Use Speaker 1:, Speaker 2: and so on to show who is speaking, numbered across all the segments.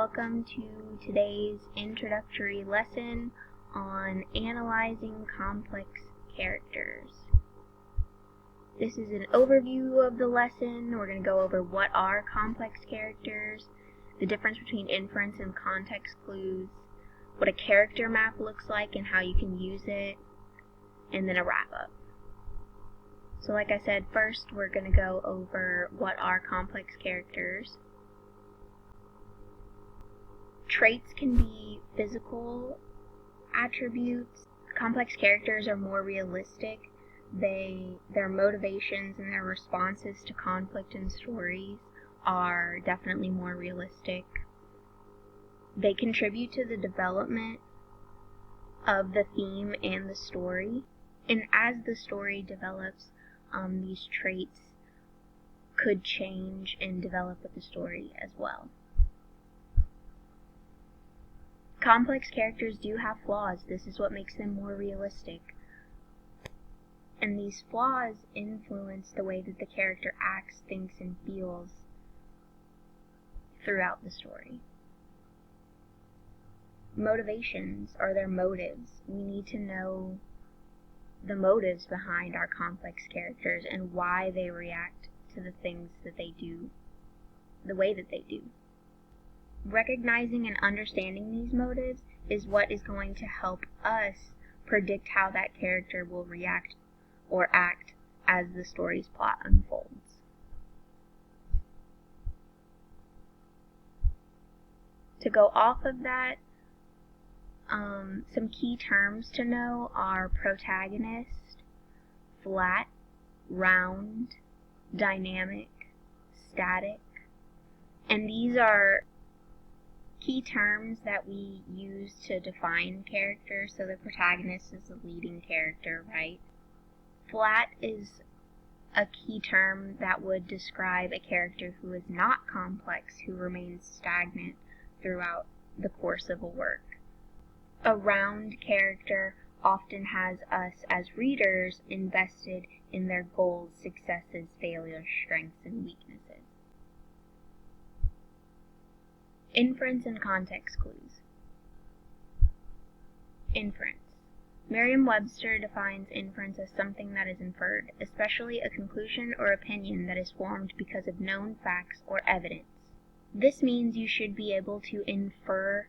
Speaker 1: welcome to today's introductory lesson on analyzing complex characters. This is an overview of the lesson. We're going to go over what are complex characters, the difference between inference and context clues, what a character map looks like and how you can use it, and then a wrap-up. So like I said, first we're going to go over what are complex characters. Traits can be physical attributes. Complex characters are more realistic. Their motivations and their responses to conflict in stories are definitely more realistic. They contribute to the development of the theme and the story. And as the story develops, these traits could change and develop with the story as well. Complex characters do have flaws. This is what makes them more realistic. And these flaws influence the way that the character acts, thinks, and feels throughout the story. Motivations are their motives. We need to know the motives behind our complex characters and why they react to the things that they do, the way that they do. Recognizing and understanding these motives is what is going to help us predict how that character will react or act as the story's plot unfolds. To go off of that, some key terms to know are protagonist, flat, round, dynamic, static, and these are key terms that we use to define characters. So the protagonist is the leading character, right? Flat is a key term that would describe a character who is not complex, who remains stagnant throughout the course of a work. A round character often has us as readers invested in their goals, successes, failures, strengths, and weaknesses. Inference and context clues. Inference. Merriam-Webster defines inference as something that is inferred, especially a conclusion or opinion that is formed because of known facts or evidence. This means you should be able to infer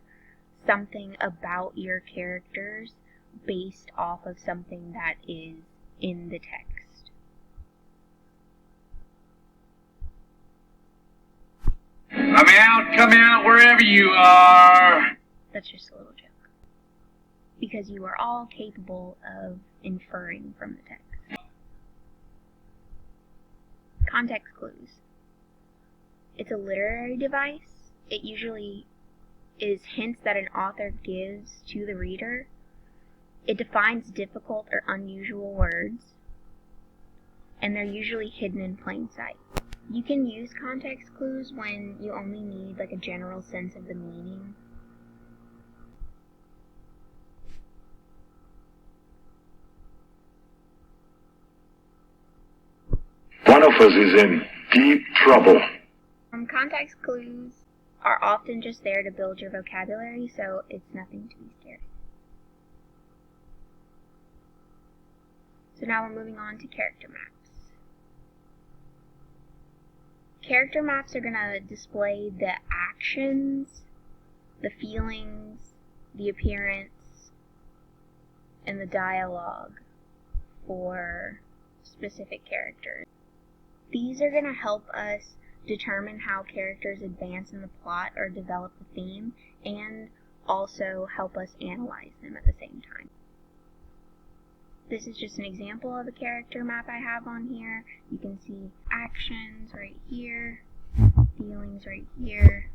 Speaker 1: something about your characters based off of something that is in the text.
Speaker 2: Come out, wherever you are.
Speaker 1: That's just a little joke. Because you are all capable of inferring from the text. Context clues. It's a literary device. It usually is hints that an author gives to the reader. It defines difficult or unusual words, and they're usually hidden in plain sight. You can use context clues when you only need like a general sense of the meaning.
Speaker 2: One of us is in deep trouble.
Speaker 1: Context clues are often just there to build your vocabulary, so it's nothing to be scared. So now we're moving on to character maps. Character maps are going to display the actions, the feelings, the appearance, and the dialogue for specific characters. These are going to help us determine how characters advance in the plot or develop the theme, and also help us analyze them at the same time. This is just an example of a character map I have on here. You can see actions right here, feelings right here,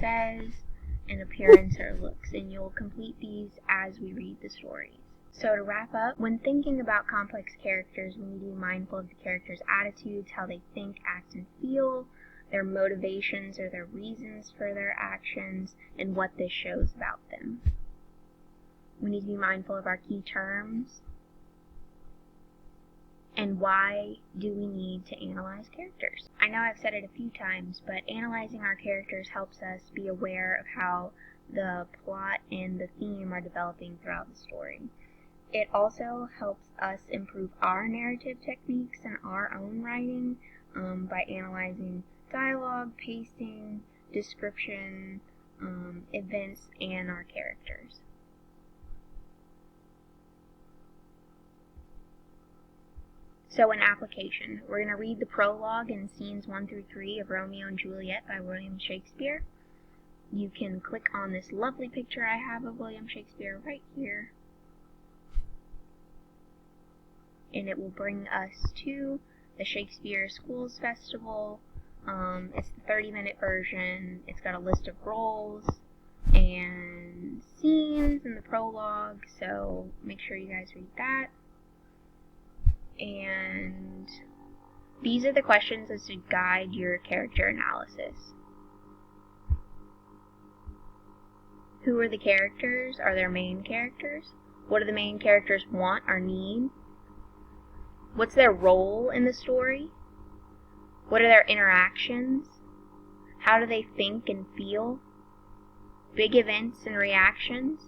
Speaker 1: says, and appearance or looks, and you'll complete these as we read the stories. So to wrap up, when thinking about complex characters, we need to be mindful of the character's attitudes, how they think, act, and feel, their motivations or their reasons for their actions, and what this shows about them. We need to be mindful of our key terms, And why do we need to analyze characters? I know I've said it a few times, but analyzing our characters helps us be aware of how the plot and the theme are developing throughout the story. It also helps us improve our narrative techniques and our own writing by analyzing dialogue, pacing, description, events, and our characters. So in application, we're going to read the prologue and scenes 1 through 3 of Romeo and Juliet by William Shakespeare. You can click on this lovely picture I have of William Shakespeare right here, and it will bring us to the Shakespeare Schools Festival. It's the 30-minute version. It's got a list of roles and scenes in the prologue, so make sure you guys read that. And these are the questions as to guide your character analysis. Who are the characters? Are there main characters? What do the main characters want or need? What's their role in the story? What are their interactions? How do they think and feel? Big events and reactions?